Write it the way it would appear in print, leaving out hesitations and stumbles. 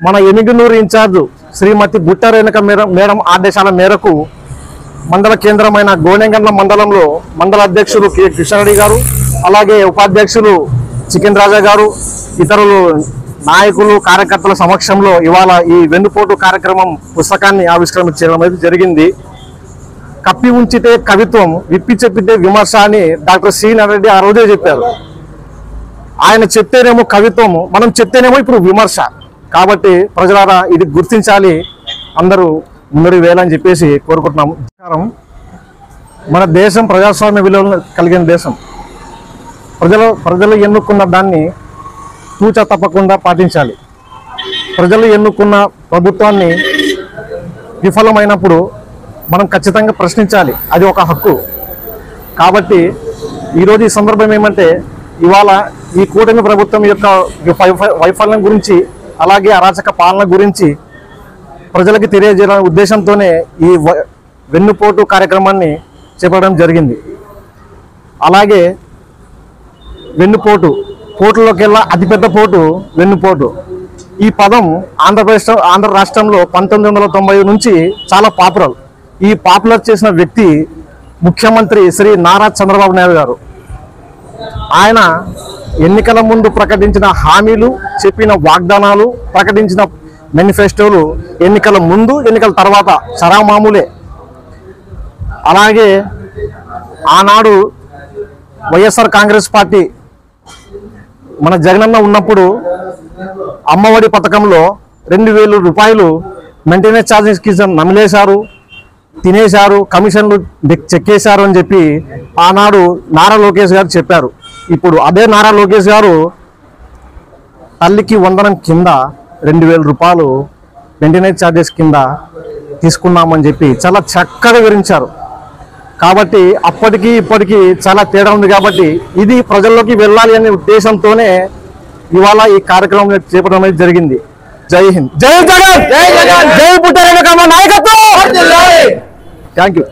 మన ఎమిగనూరు ఇన్ఛార్జ్ శ్రీమతి బుట్ట రేణుక మేడం ఆదేశాల మేరకు మండల కేంద్రమైన గోనెగండ్ల మండలంలో మండల అధ్యక్షులు కె కృష్ణారెడ్డి గారు, అలాగే ఉపాధ్యక్షులు చికెన్ రాజా గారు, ఇతరులు నాయకులు కార్యకర్తల సమక్షంలో ఇవాళ ఈ వెన్నుపోటు కార్యక్రమం పుస్తకాన్ని ఆవిష్కరించడం అనేది జరిగింది. కప్పి ఉంచితే కవిత్వం, విప్పి చెప్పితే విమర్శ అని డాక్టర్ సి నారాయణ రెడ్డి ఆ రోజే చెప్పారు. ఆయన చెప్తేనేమో కవిత్వము, మనం చెప్తేనేమో ఇప్పుడు విమర్శ. కాబట్టి ప్రజలారా ఇది గుర్తించాలి, అందరూ ముందరి వేయాలని చెప్పేసి కోరుకుంటున్నాము. మన దేశం ప్రజాస్వామ్య విలువలు కలిగిన దేశం. ప్రజలు ఎన్నుకున్న దాన్ని తూచా తప్పకుండా పాటించాలి. ప్రజలు ఎన్నుకున్న ప్రభుత్వాన్ని విఫలమైనప్పుడు మనం ఖచ్చితంగా ప్రశ్నించాలి, అది ఒక హక్కు. కాబట్టి ఈరోజు ఈ సందర్భం ఏమంటే, ఇవాళ ఈ కూటమి ప్రభుత్వం యొక్క వైఫల్యం గురించి, అలాగే అరాచక పాలన గురించి ప్రజలకి తెలియజేయాలనే ఉద్దేశంతోనే ఈ వెన్నుపోటు కార్యక్రమాన్ని చేపట్టడం జరిగింది. అలాగే పోటులోకెల్లా అతిపెద్ద పోటు వెన్నుపోటు. ఈ పదం ఆంధ్ర రాష్ట్రంలో 1990 నుంచి చాలా పాపులర్. ఈ పాపులర్ చేసిన వ్యక్తి ముఖ్యమంత్రి శ్రీ నారా చంద్రబాబు నాయుడు గారు. ఆయన ఎన్నికల ముందు ప్రకటించిన హామీలు, చెప్పిన వాగ్దానాలు, ప్రకటించిన మేనిఫెస్టోలు ఎన్నికల ముందు ఎన్నికల తర్వాత చరామామూలే. అలాగే ఆనాడు వైఎస్ఆర్ కాంగ్రెస్ పార్టీ మన జగనన్న ఉన్నప్పుడు అమ్మఒడి పథకంలో 2000 రూపాయలు మెయింటెనెన్స్ ఛార్జెస్ కింద నమిలేశారు, తినేశారు, కమిషన్లు చెక్కేశారు అని చెప్పి ఆనాడు నారా లోకేష్ గారు చెప్పారు. ఇప్పుడు అదే నారా లోకేష్ గారు తల్లికి వందనం కింద 2000 రూపాయలు మెయింటెనెన్స్ ఛార్జెస్ కింద తీసుకున్నామని చెప్పి చాలా చక్కగా వివరించారు. కాబట్టి అప్పటికి ఇప్పటికీ చాలా తేడా ఉంది. కాబట్టి ఇది ప్రజల్లోకి వెళ్ళాలి అనే ఉద్దేశంతోనే ఇవాళ ఈ కార్యక్రమం చేపట్టడం అనేది జరిగింది. జై హింద్, జై జగన్, జై జగన్, జై బుట్ట రేణుకమ్మ నాయకత్వం. Thank you.